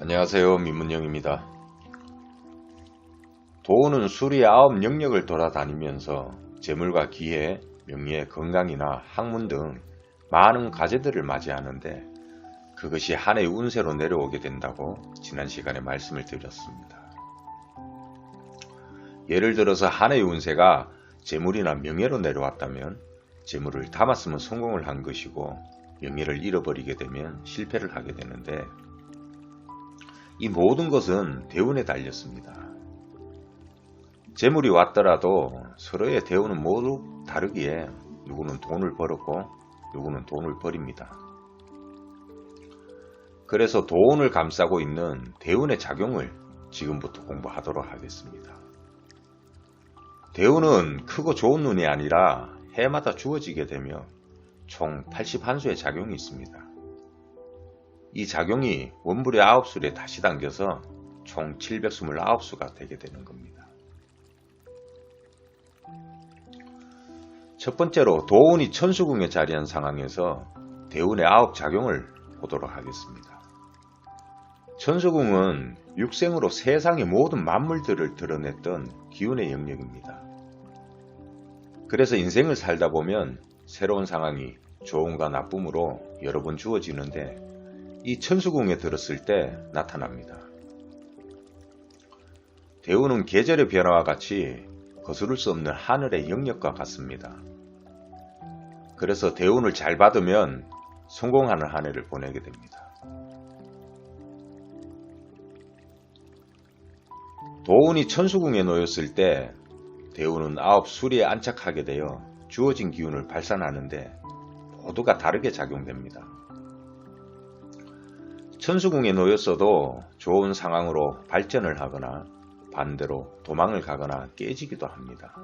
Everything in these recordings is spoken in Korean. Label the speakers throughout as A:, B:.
A: 안녕하세요. 민문영입니다. 도는 수리의 9 영역을 돌아다니면서 재물과 기회, 명예, 건강이나 학문 등 많은 과제들을 맞이하는데 그것이 한 해의 운세로 내려오게 된다고 지난 시간에 말씀을 드렸습니다. 예를 들어서 한 해의 운세가 재물이나 명예로 내려왔다면 재물을 담았으면 성공을 한 것이고 명예를 잃어버리게 되면 실패를 하게 되는데 이 모든 것은 대운에 달렸습니다. 재물이 왔더라도 서로의 대운은 모두 다르기에 누구는 돈을 벌었고 누구는 돈을 버립니다. 그래서 도운을 감싸고 있는 대운의 작용을 지금부터 공부하도록 하겠습니다. 대운은 크고 좋은 운이 아니라 해마다 주어지게 되며 총 81수의 작용이 있습니다. 이 작용이 원불의 9술에 다시 당겨서 총 729수가 되게 되는 겁니다. 첫 번째로 도운이 천수궁에 자리한 상황에서 대운의 9 작용을 보도록 하겠습니다. 천수궁은 육생으로 세상의 모든 만물들을 드러냈던 기운의 영역입니다. 그래서 인생을 살다 보면 새로운 상황이 좋음과 나쁨으로 여러 번 주어지는데 이 천수궁에 들었을 때 나타납니다. 대운은 계절의 변화와 같이 거스를 수 없는 하늘의 영역과 같습니다. 그래서 대운을 잘 받으면 성공하는 한 해를 보내게 됩니다. 도운이 천수궁에 놓였을 때 대운은 9 수리에 안착하게 되어 주어진 기운을 발산하는데 모두가 다르게 작용됩니다. 천수궁에 놓였어도 좋은 상황으로 발전을 하거나 반대로 도망을 가거나 깨지기도 합니다.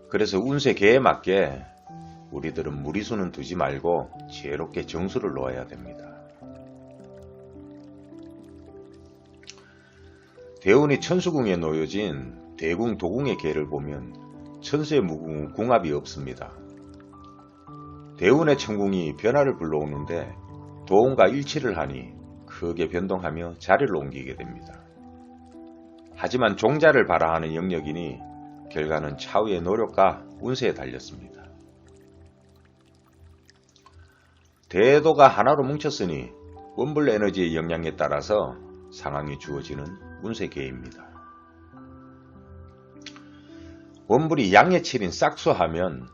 A: 그래서 운세계에 맞게 우리들은 무리수는 두지 말고 지혜롭게 정수를 놓아야 됩니다. 대운이 천수궁에 놓여진 대궁, 도궁의 계를 보면 천수의 무궁은 궁합이 없습니다. 대운의 천궁이 변화를 불러오는데 도운과 일치를 하니 크게 변동하며 자리를 옮기게 됩니다. 하지만 종자를 발화하는 영역이니 결과는 차후의 노력과 운세에 달렸습니다. 대도가 하나로 뭉쳤으니 원불 에너지의 영향에 따라서 상황이 주어지는 운세계입니다. 원불이 양의 7인 싹수하면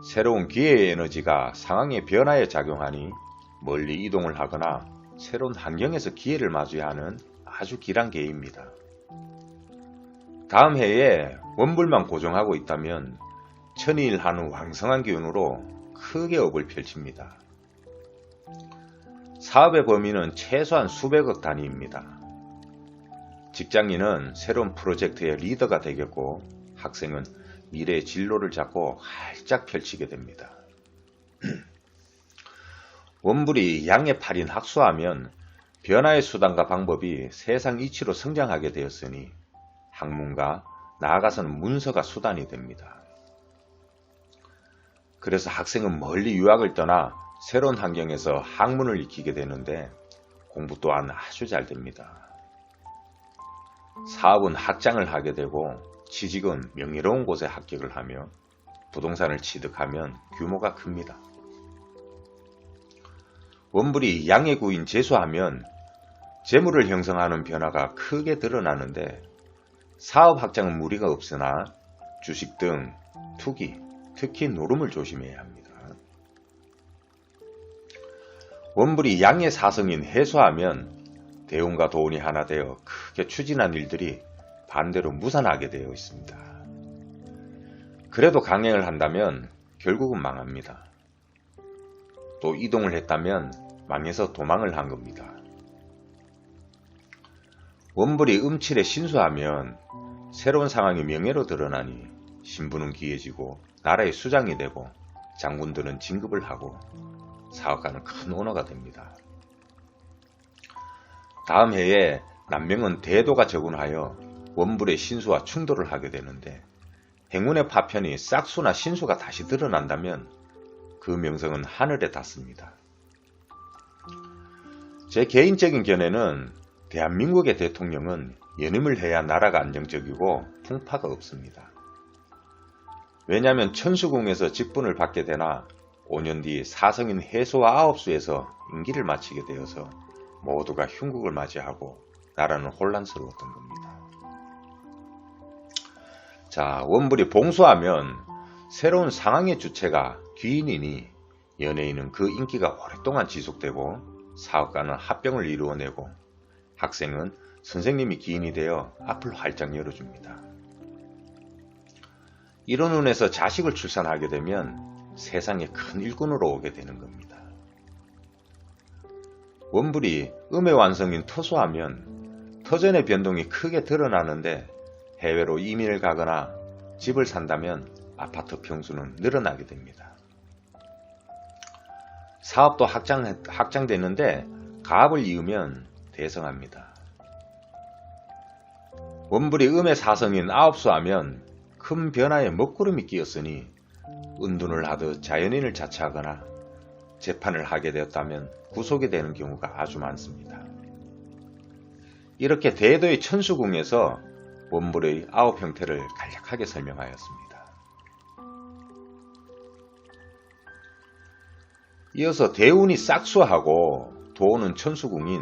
A: 새로운 기회의 에너지가 상황의 변화에 작용하니 멀리 이동을 하거나 새로운 환경에서 기회를 맞이해야 하는 아주 길한 계입니다. 다음 해에 원불만 고정하고 있다면 천일하는 왕성한 기운으로 크게 업을 펼칩니다. 사업의 범위는 최소한 수백억 단위입니다. 직장인은 새로운 프로젝트의 리더가 되겠고 학생은 미래의 진로를 잡고 활짝 펼치게 됩니다. 원불이 양의 8인 학수하면 변화의 수단과 방법이 세상 이치로 성장하게 되었으니 학문과 나아가서는 문서가 수단이 됩니다. 그래서 학생은 멀리 유학을 떠나 새로운 환경에서 학문을 익히게 되는데 공부 또한 아주 잘 됩니다. 사업은 확장을 하게 되고 취직은 명예로운 곳에 합격을 하며 부동산을 취득하면 규모가 큽니다. 원불이 양의 구인 재수하면 재물을 형성하는 변화가 크게 드러나는데 사업 확장은 무리가 없으나 주식 등 투기, 특히 노름을 조심해야 합니다. 원불이 양의 사성인 해수하면 대운과 도운이 하나 되어 크게 추진한 일들이 반대로 무산하게 되어 있습니다. 그래도 강행을 한다면 결국은 망합니다. 또 이동을 했다면 망해서 도망을 한 겁니다. 원불이 음칠에 신수하면 새로운 상황이 명예로 드러나니 신분은 기해지고 나라의 수장이 되고 장군들은 진급을 하고 사업가는 큰 오너가 됩니다. 다음 해에 남명은 대도가 적운하여 원불의 신수와 충돌을 하게 되는데 행운의 파편이 싹수나 신수가 다시 드러난다면 그 명성은 하늘에 닿습니다. 제 개인적인 견해는 대한민국의 대통령은 연임을 해야 나라가 안정적이고 풍파가 없습니다. 왜냐하면 천수궁에서 직분을 받게 되나 5년 뒤 사성인 해수와 아홉수에서 임기를 마치게 되어서 모두가 흉국을 맞이하고 나라는 혼란스러웠던 겁니다. 자, 원불이 봉수하면 새로운 상황의 주체가 귀인이니 연예인은 그 인기가 오랫동안 지속되고 사업가는 합병을 이루어내고 학생은 선생님이 기인이 되어 앞을 활짝 열어줍니다. 이런 운에서 자식을 출산하게 되면 세상에 큰 일꾼으로 오게 되는 겁니다. 원불이 음의 완성인 터수하면 터전의 변동이 크게 드러나는데 해외로 이민을 가거나 집을 산다면 아파트 평수는 늘어나게 됩니다. 사업도 확장되는데 가압을 이으면 대성합니다. 원불이 음의 사성인 아홉수하면 큰 변화에 먹구름이 끼었으니 은둔을 하듯 자연인을 자처하거나 재판을 하게 되었다면 구속이 되는 경우가 아주 많습니다. 이렇게 대도의 천수궁에서 원불의 9 형태를 간략하게 설명하였습니다. 이어서 대운이 싹수하고 도는 천수궁인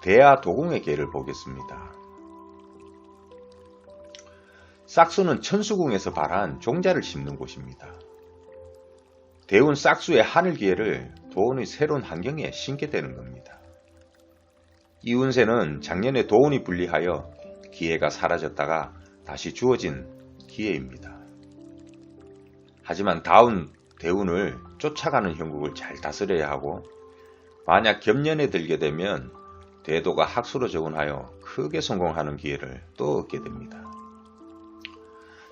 A: 대하도궁의 계를 보겠습니다. 싹수는 천수궁에서 발한 종자를 심는 곳입니다. 대운 싹수의 하늘기회를 도운의 새로운 환경에 심게 되는 겁니다. 이 운세는 작년에 도운이 분리하여 기회가 사라졌다가 다시 주어진 기회입니다. 하지만 다운 대운을 쫓아가는 형국을 잘 다스려야 하고 만약 겹년에 들게 되면 대도가 학수로 적운하여 크게 성공하는 기회를 또 얻게 됩니다.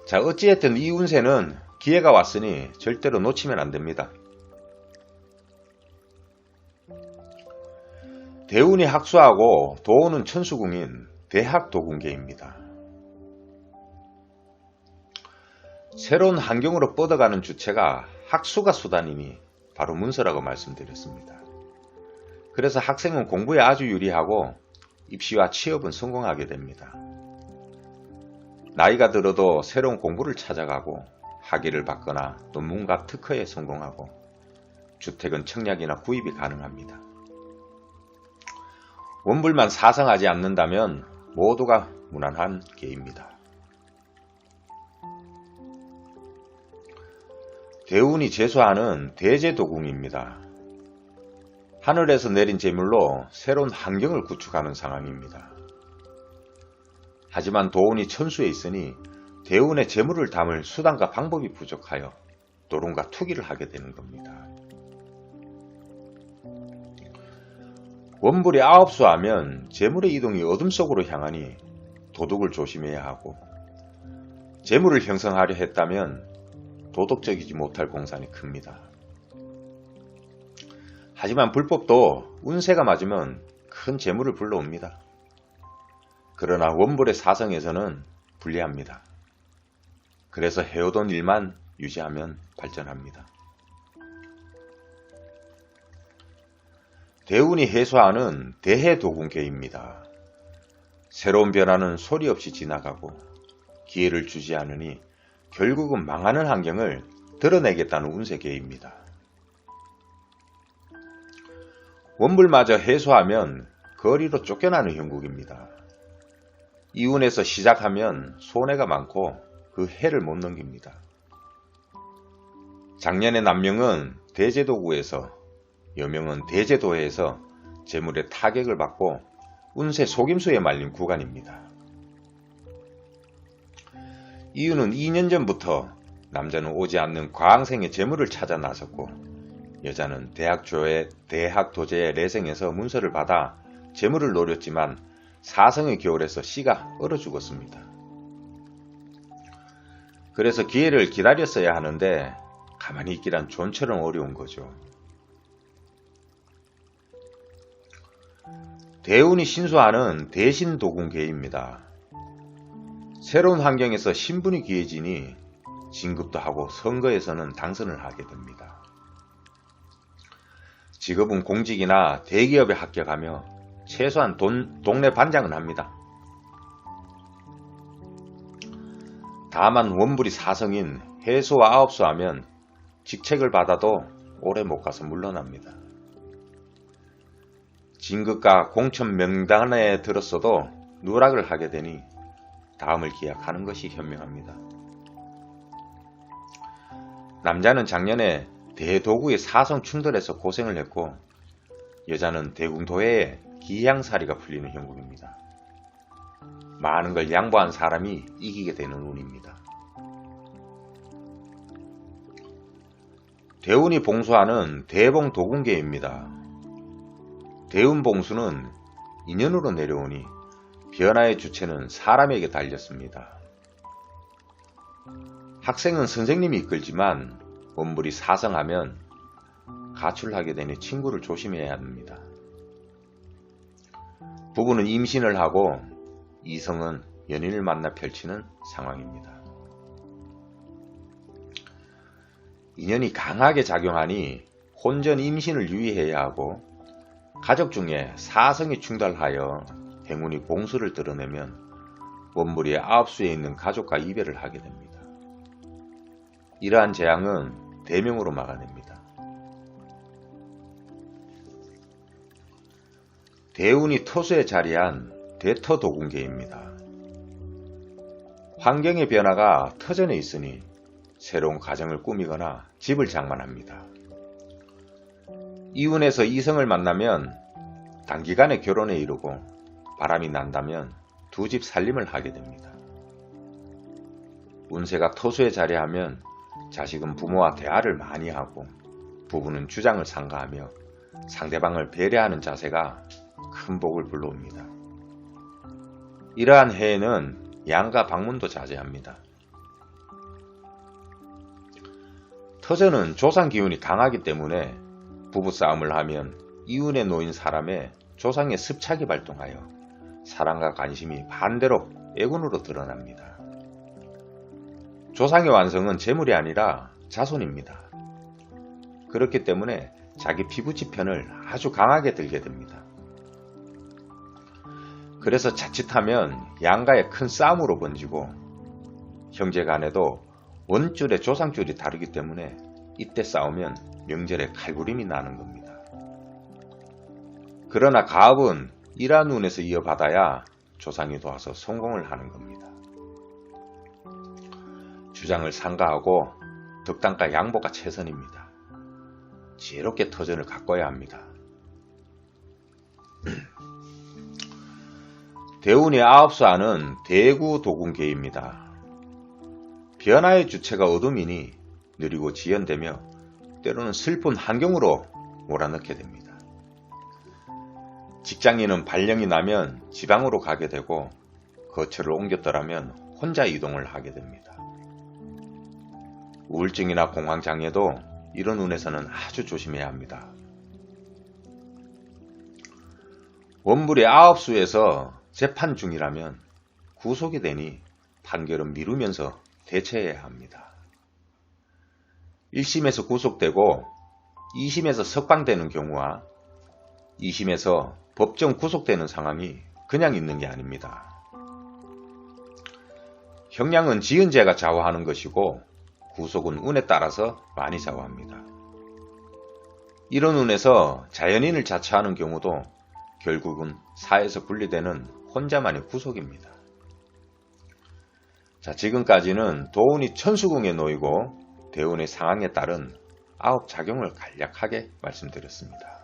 A: 자, 어찌됐든 이 운세는 기회가 왔으니 절대로 놓치면 안 됩니다. 대운이 학수하고 도운은 천수궁인 대학도궁계입니다. 새로운 환경으로 뻗어가는 주체가 학수가 수단이니 바로 문서라고 말씀드렸습니다. 그래서 학생은 공부에 아주 유리하고 입시와 취업은 성공하게 됩니다. 나이가 들어도 새로운 공부를 찾아가고 학위를 받거나 논문과 특허에 성공하고 주택은 청약이나 구입이 가능합니다. 원불만 사성하지 않는다면 모두가 무난한 계입니다. 대운이 제수하는 대제도궁입니다. 하늘에서 내린 재물로 새로운 환경을 구축하는 상황입니다. 하지만 도운이 천수에 있으니 대운의 재물을 담을 수단과 방법이 부족하여 노름과 투기를 하게 되는 겁니다. 원불이 아홉수하면 재물의 이동이 어둠 속으로 향하니 도둑을 조심해야 하고 재물을 형성하려 했다면 도덕적이지 못할 공산이 큽니다. 하지만 불법도 운세가 맞으면 큰 재물을 불러옵니다. 그러나 원불의 사성에서는 불리합니다. 그래서 해오던 일만 유지하면 발전합니다. 대운이 해수하는 대해도궁계입니다. 새로운 변화는 소리 없이 지나가고 기회를 주지 않으니 결국은 망하는 환경을 드러내겠다는 운세계입니다. 원불마저 해수하면 거리로 쫓겨나는 형국입니다. 이 운에서 시작하면 손해가 많고 그 해를 못 넘깁니다. 작년에 남명은 대제도구에서 여명은 대제도해에서 재물의 타격을 받고 운세 속임수에 말린 구간입니다. 이유는 2년 전부터 남자는 오지 않는 과항생의 재물을 찾아 나섰고 여자는 대학 도제의 레생에서 문서를 받아 재물을 노렸지만 사성의 겨울에서 씨가 얼어 죽었습니다. 그래서 기회를 기다렸어야 하는데 가만히 있기란 존처럼 어려운 거죠. 대운이 신수하는 대신도궁계입니다. 새로운 환경에서 신분이 귀해지니 진급도 하고 선거에서는 당선을 하게 됩니다. 직업은 공직이나 대기업에 합격하며 최소한 동네 반장은 합니다. 다만 원불이 사성인 해수와 아홉수 하면 직책을 받아도 오래 못 가서 물러납니다. 진급과 공천 명단에 들었어도 누락을 하게 되니 다음을 기약하는 것이 현명합니다. 남자는 작년에 대도구의 사성 충돌에서 고생을 했고 여자는 대궁도회에 기양살이가 풀리는 형국입니다. 많은 걸 양보한 사람이 이기게 되는 운입니다. 대운이 봉수하는 대봉도궁계입니다. 대운봉수는 인연으로 내려오니 변화의 주체는 사람에게 달렸습니다. 학생은 선생님이 이끌지만 원불이 사성하면 가출하게 되니 친구를 조심해야 합니다. 부부는 임신을 하고 이성은 연인을 만나 펼치는 상황입니다. 인연이 강하게 작용하니 혼전 임신을 유의해야 하고 가족 중에 사성이 충돌하여 행운이 봉수를 드러내면 원불이 아홉수에 있는 가족과 이별을 하게 됩니다. 이러한 재앙은 대명으로 막아냅니다. 대운이 토수에 자리한 대터도궁계입니다. 환경의 변화가 터전에 있으니 새로운 가정을 꾸미거나 집을 장만합니다. 이운에서 이성을 만나면 단기간에 결혼에 이르고 바람이 난다면 두 집 살림을 하게 됩니다. 운세가 토수에 자리하면 자식은 부모와 대화를 많이 하고 부부는 주장을 상가하며 상대방을 배려하는 자세가 큰 복을 불러옵니다. 이러한 해에는 양가 방문도 자제합니다. 터전은 조상 기운이 강하기 때문에 부부싸움을 하면 이운에 놓인 사람의 조상의 습착이 발동하여 사랑과 관심이 반대로 애군으로 드러납니다. 조상의 완성은 재물이 아니라 자손입니다. 그렇기 때문에 자기 피부치 편을 아주 강하게 들게 됩니다. 그래서 자칫하면 양가의 큰 싸움으로 번지고 형제 간에도 원줄의 조상줄이 다르기 때문에 이때 싸우면 명절에 칼부림이 나는 겁니다. 그러나 가업은 이러한 운에서 이어받아야 조상이 도와서 성공을 하는 겁니다. 주장을 상가하고 덕담과 양보가 최선입니다. 지혜롭게 터전을 가꿔야 합니다. 대운이 아홉수 하는 대구도궁계입니다. 변화의 주체가 어둠이니 느리고 지연되며 때로는 슬픈 환경으로 몰아넣게 됩니다. 직장인은 발령이 나면 지방으로 가게 되고 거처를 옮겼더라면 혼자 이동을 하게 됩니다. 우울증이나 공황장애도 이런 운에서는 아주 조심해야 합니다. 원불이 아홉수에서 재판 중이라면 구속이 되니 판결은 미루면서 대처해야 합니다. 1심에서 구속되고 2심에서 석방되는 경우와 2심에서 법정 구속되는 상황이 그냥 있는 게 아닙니다. 형량은 지은 죄가 좌우하는 것이고 구속은 운에 따라서 많이 좌우합니다. 이런 운에서 자연인을 자처하는 경우도 결국은 사에서 분리되는 혼자만의 구속입니다. 자, 지금까지는 도운이 천수궁에 놓이고 대운의 상황에 따른 9작용을 간략하게 말씀드렸습니다.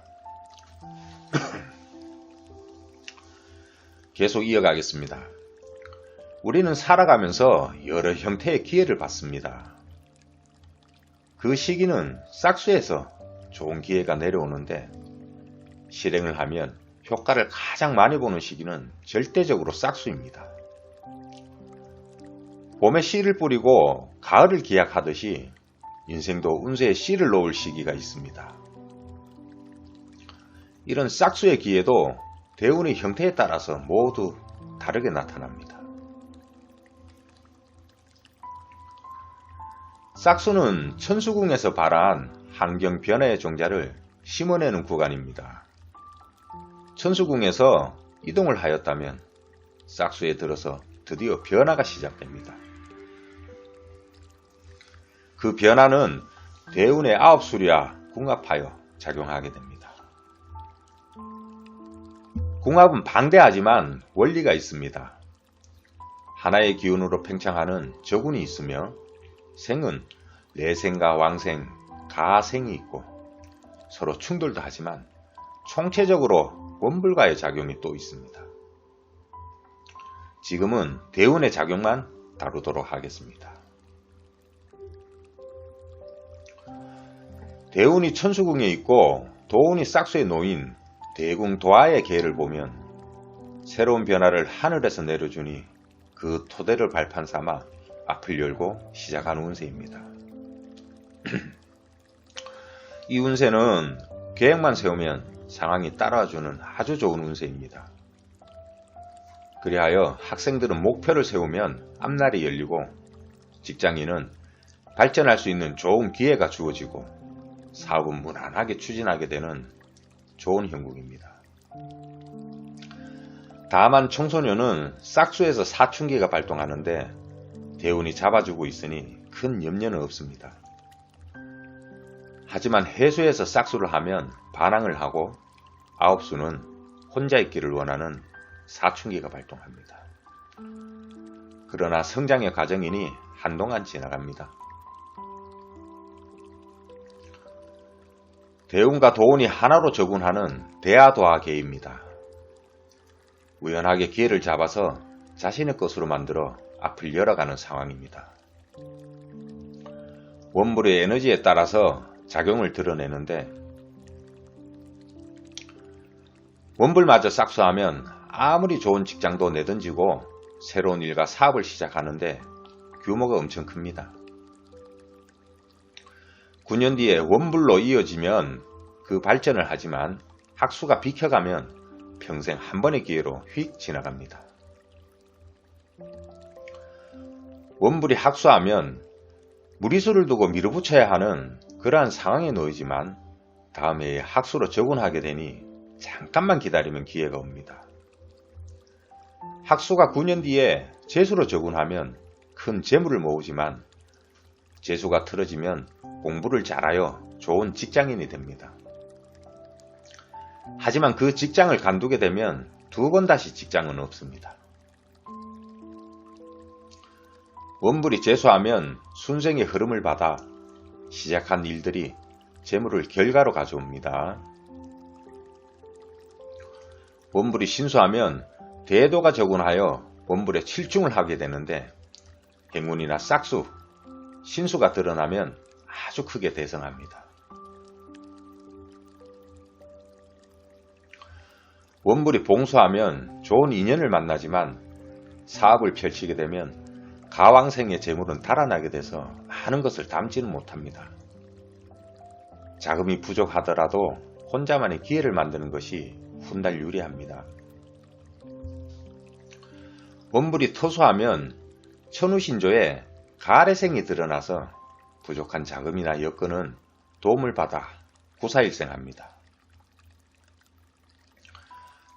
A: 계속 이어가겠습니다. 우리는 살아가면서 여러 형태의 기회를 받습니다. 그 시기는 싹수에서 좋은 기회가 내려오는데 실행을 하면 효과를 가장 많이 보는 시기는 절대적으로 싹수입니다. 봄에 씨를 뿌리고 가을을 기약하듯이 인생도 운세에 씨를 놓을 시기가 있습니다. 이런 싹수의 기회도 대운의 형태에 따라서 모두 다르게 나타납니다. 싹수는 천수궁에서 발한 환경 변화의 종자를 심어내는 구간입니다. 천수궁에서 이동을 하였다면 싹수에 들어서 드디어 변화가 시작됩니다. 그 변화는 대운의 아홉수리와 궁합하여 작용하게 됩니다. 궁합은 방대하지만 원리가 있습니다. 하나의 기운으로 팽창하는 저군이 있으며 생은 내생과 왕생, 가생이 있고 서로 충돌도 하지만 총체적으로 원불과의 작용이 또 있습니다. 지금은 대운의 작용만 다루도록 하겠습니다. 대운이 천수궁에 있고 도운이 싹수에 놓인 대궁 도하의 계를 보면 새로운 변화를 하늘에서 내려주니 그 토대를 발판 삼아 앞을 열고 시작하는 운세입니다. 이 운세는 계획만 세우면 상황이 따라와주는 아주 좋은 운세입니다. 그리하여 학생들은 목표를 세우면 앞날이 열리고 직장인은 발전할 수 있는 좋은 기회가 주어지고 사업은 무난하게 추진하게 되는 좋은 형국입니다. 다만 청소년은 싹수에서 사춘기가 발동하는데 대운이 잡아주고 있으니 큰 염려는 없습니다. 하지만 해수에서 싹수를 하면 반항을 하고 아홉수는 혼자 있기를 원하는 사춘기가 발동합니다. 그러나 성장의 과정이니 한동안 지나갑니다. 대운과 도운이 하나로 적운하는 대하도하계입니다. 우연하게 기회를 잡아서 자신의 것으로 만들어 앞을 열어가는 상황입니다. 원불의 에너지에 따라서 작용을 드러내는데 원불마저 싹수하면 아무리 좋은 직장도 내던지고 새로운 일과 사업을 시작하는데 규모가 엄청 큽니다. 9년 뒤에 원불로 이어지면 그 발전을 하지만 학수가 비켜가면 평생 한 번의 기회로 휙 지나갑니다. 원불이 학수하면 무리수를 두고 밀어붙여야 하는 그러한 상황에 놓이지만 다음 해에 학수로 적운하게 되니 잠깐만 기다리면 기회가 옵니다. 학수가 9년 뒤에 재수로 적운하면 큰 재물을 모으지만 재수가 틀어지면 공부를 잘하여 좋은 직장인이 됩니다. 하지만 그 직장을 간두게 되면 두 번 다시 직장은 없습니다. 원불이 재수하면 순생의 흐름을 받아 시작한 일들이 재물을 결과로 가져옵니다. 원불이 신수하면 대도가 적운하여 원불에 칠중을 하게 되는데 행운이나 싹수, 신수가 드러나면 아주 크게 대성합니다. 원불이 봉수하면 좋은 인연을 만나지만 사업을 펼치게 되면 가왕생의 재물은 달아나게 돼서 많은 것을 담지는 못합니다. 자금이 부족하더라도 혼자만의 기회를 만드는 것이 훗날 유리합니다. 원불이 토수하면 천우신조에 가래생이 드러나서 부족한 자금이나 여건은 도움을 받아 구사일생합니다.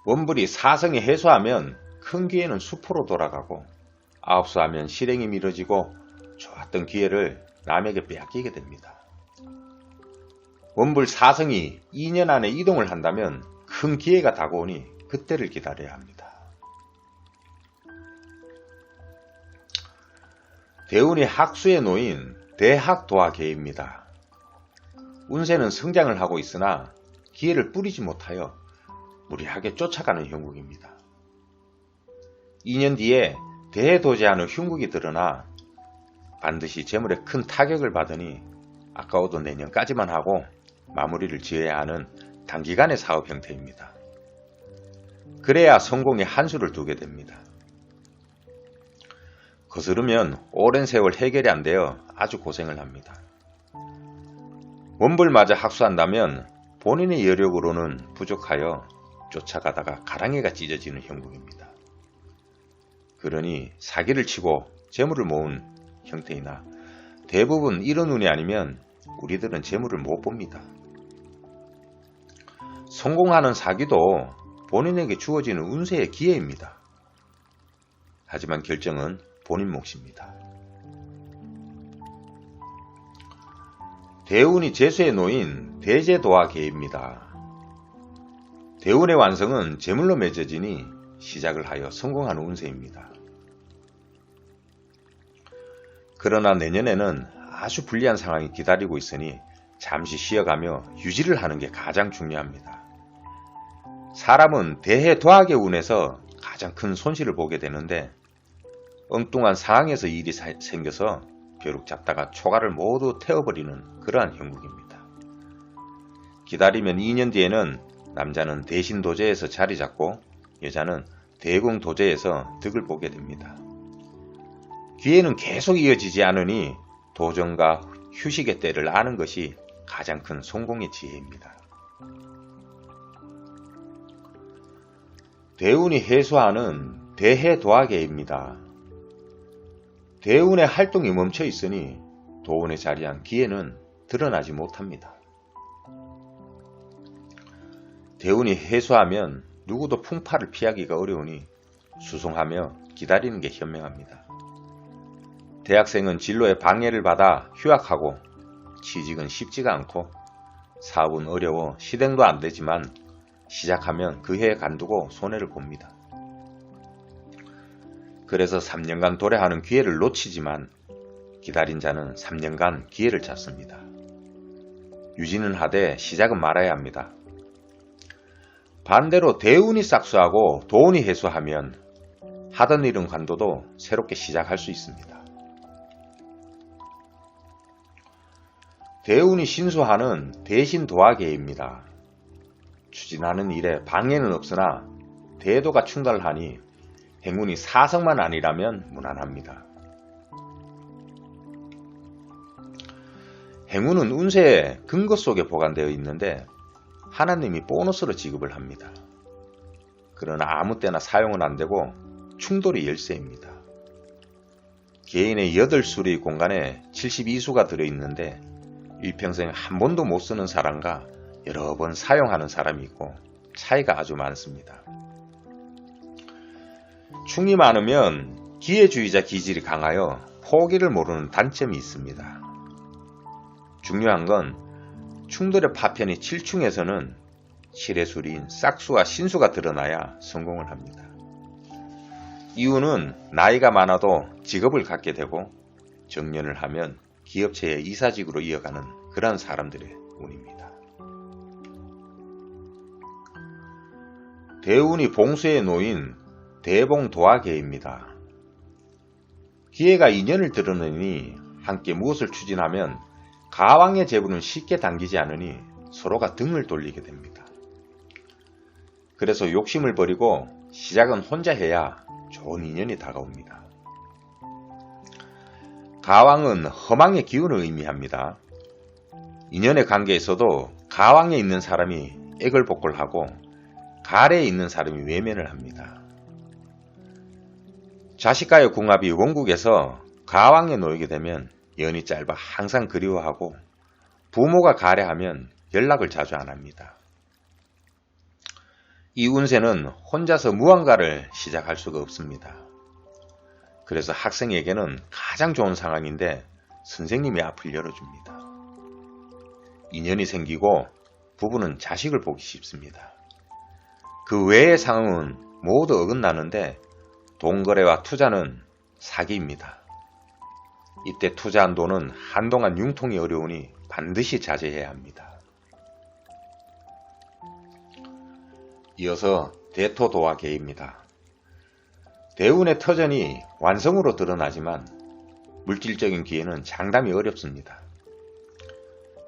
A: 원불이 사성이 해수하면 큰 기회는 수포로 돌아가고 아홉수하면 실행이 미뤄지고 좋았던 기회를 남에게 빼앗기게 됩니다. 원불 사성이 2년 안에 이동을 한다면 큰 기회가 다가오니 그때를 기다려야 합니다. 대운이 학수에 놓인 대학도하계입니다. 운세는 성장을 하고 있으나 기회를 뿌리지 못하여 무리하게 쫓아가는 형국입니다. 2년 뒤에 대도제하는 흉국이 드러나 반드시 재물에 큰 타격을 받으니 아까워도 내년까지만 하고 마무리를 지어야 하는 단기간의 사업 형태입니다. 그래야 성공에 한수를 두게 됩니다. 거스르면 오랜 세월 해결이 안 되어 아주 고생을 합니다. 원불마저 학수한다면 본인의 여력으로는 부족하여 쫓아가다가 가랑이가 찢어지는 형국입니다. 그러니 사기를 치고 재물을 모은 형태이나 대부분 이런 운이 아니면 우리들은 재물을 못 봅니다. 성공하는 사기도 본인에게 주어지는 운세의 기회입니다. 하지만 결정은 본인 몫입니다. 대운이 재수에 놓인 대재도화계입니다. 대운의 완성은 재물로 맺어지니 시작을 하여 성공하는 운세입니다. 그러나 내년에는 아주 불리한 상황이 기다리고 있으니 잠시 쉬어가며 유지를 하는 게 가장 중요합니다. 사람은 대해도화계 운에서 가장 큰 손실을 보게 되는데 엉뚱한 상황에서 일이 생겨서 벼룩 잡다가 초가를 모두 태워버리는 그러한 형국입니다. 기다리면 2년 뒤에는 남자는 대신도제에서 자리 잡고 여자는 대궁도제에서 득을 보게 됩니다. 기회는 계속 이어지지 않으니 도전과 휴식의 때를 아는 것이 가장 큰 성공의 지혜입니다. 대운이 해수하는 대해도화계입니다. 대운의 활동이 멈춰 있으니 도운에 자리한 기회는 드러나지 못합니다. 대운이 해수하면 누구도 풍파를 피하기가 어려우니 수송하며 기다리는 게 현명합니다. 대학생은 진로에 방해를 받아 휴학하고 취직은 쉽지가 않고 사업은 어려워 실행도 안 되지만 시작하면 그 해에 간두고 손해를 봅니다. 그래서 3년간 도래하는 기회를 놓치지만 기다린 자는 3년간 기회를 찾습니다. 유지는 하되 시작은 말아야 합니다. 반대로 대운이 싹수하고 도운이 해수하면 하던 일은 관둬도 새롭게 시작할 수 있습니다. 대운이 신수하는 대신도화계입니다. 추진하는 일에 방해는 없으나 대도가 충돌하니 행운이 사성만 아니라면 무난합니다. 행운은 운세의 근거 속에 보관되어 있는데 하나님이 보너스로 지급을 합니다. 그러나 아무 때나 사용은 안되고 충돌이 열쇠입니다. 개인의 8수리 공간에 72수가 들어있는데 일평생 한 번도 못 쓰는 사람과 여러 번 사용하는 사람이 있고 차이가 아주 많습니다. 충이 많으면 기회주의자 기질이 강하여 포기를 모르는 단점이 있습니다. 중요한 건 충돌의 파편이 7충에서는 7의 수리인 싹수와 신수가 드러나야 성공을 합니다. 이유는 나이가 많아도 직업을 갖게 되고 정년을 하면 기업체의 이사직으로 이어가는 그러한 사람들의 운입니다. 대운이 봉수에 놓인 대봉도화계입니다. 기회가 인연을 드러내니 함께 무엇을 추진하면 가왕의 재물은 쉽게 당기지 않으니 서로가 등을 돌리게 됩니다. 그래서 욕심을 버리고 시작은 혼자 해야 좋은 인연이 다가옵니다. 가왕은 허망의 기운을 의미합니다. 인연의 관계에서도 가왕에 있는 사람이 애걸복걸하고 가래에 있는 사람이 외면을 합니다. 자식과의 궁합이 원국에서 가왕에 놓이게 되면 연이 짧아 항상 그리워하고 부모가 가래하면 연락을 자주 안 합니다. 이 운세는 혼자서 무언가를 시작할 수가 없습니다. 그래서 학생에게는 가장 좋은 상황인데 선생님이 앞을 열어줍니다. 인연이 생기고 부부는 자식을 보기 쉽습니다. 그 외의 상황은 모두 어긋나는데 돈거래와 투자는 사기입니다. 이때 투자한 돈은 한동안 융통이 어려우니 반드시 자제해야 합니다. 이어서 대토도화계입니다. 대운의 터전이 완성으로 드러나지만 물질적인 기회는 장담이 어렵습니다.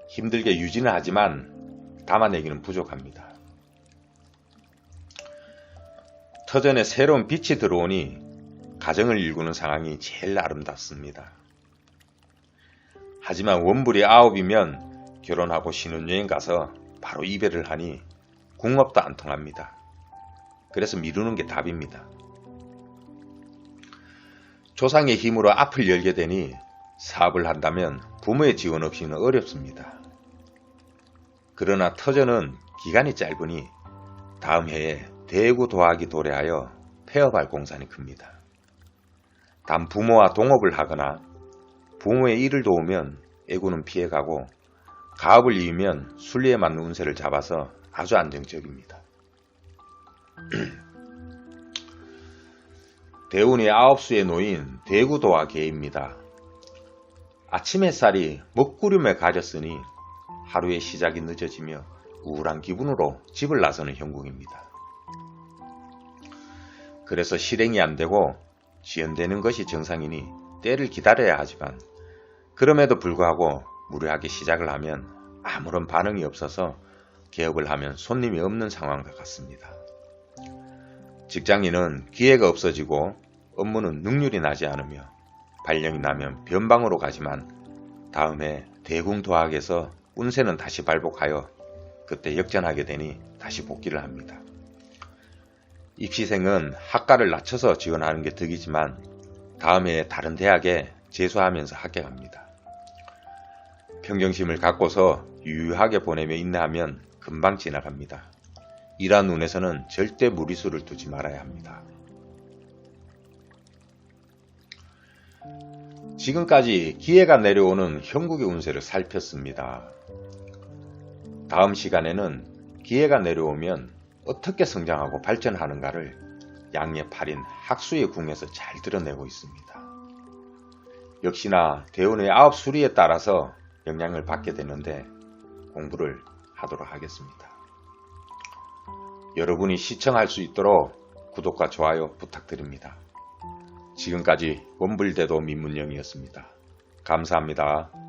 A: 힘들게 유지는 하지만 담아내기는 부족합니다. 터전에 새로운 빛이 들어오니 가정을 일구는 상황이 제일 아름답습니다. 하지만 원불이 9이면 결혼하고 신혼여행 가서 바로 이별을 하니 궁합도 안 통합니다. 그래서 미루는 게 답입니다. 조상의 힘으로 앞을 열게 되니 사업을 한다면 부모의 지원 없이는 어렵습니다. 그러나 터전은 기간이 짧으니 다음 해에 대구 도학이 도래하여 폐업할 공산이 큽니다. 단 부모와 동업을 하거나 부모의 일을 도우면 애구는 피해가고 가업을 이으면 순리에 맞는 운세를 잡아서 아주 안정적입니다. 대운의 9수에 놓인 대구도화 개입니다. 아침 햇살이 먹구름에 가졌으니 하루의 시작이 늦어지며 우울한 기분으로 집을 나서는 형국입니다. 그래서 실행이 안되고 지연되는 것이 정상이니 때를 기다려야 하지만 그럼에도 불구하고 무료하게 시작을 하면 아무런 반응이 없어서 개업을 하면 손님이 없는 상황과 같습니다. 직장인은 기회가 없어지고 업무는 능률이 나지 않으며 발령이 나면 변방으로 가지만 다음해 대궁도학에서 운세는 다시 발복하여 그때 역전하게 되니 다시 복귀를 합니다. 입시생은 학과를 낮춰서 지원하는 게 득이지만 다음해 다른 대학에 재수하면서 합격합니다. 평정심을 갖고서 유유하게 보내며 인내하면 금방 지나갑니다. 이러한 운에서는 절대 무리수를 두지 말아야 합니다. 지금까지 기회가 내려오는 형국의 운세를 살폈습니다. 다음 시간에는 기회가 내려오면 어떻게 성장하고 발전하는가를 양의 8인 학수의 궁에서 잘 드러내고 있습니다. 역시나 대운의 9수리에 따라서 영향을 받게 되는데 공부를 하도록 하겠습니다. 여러분이 시청할 수 있도록 구독과 좋아요 부탁드립니다. 지금까지 원불대도 민문영이었습니다. 감사합니다.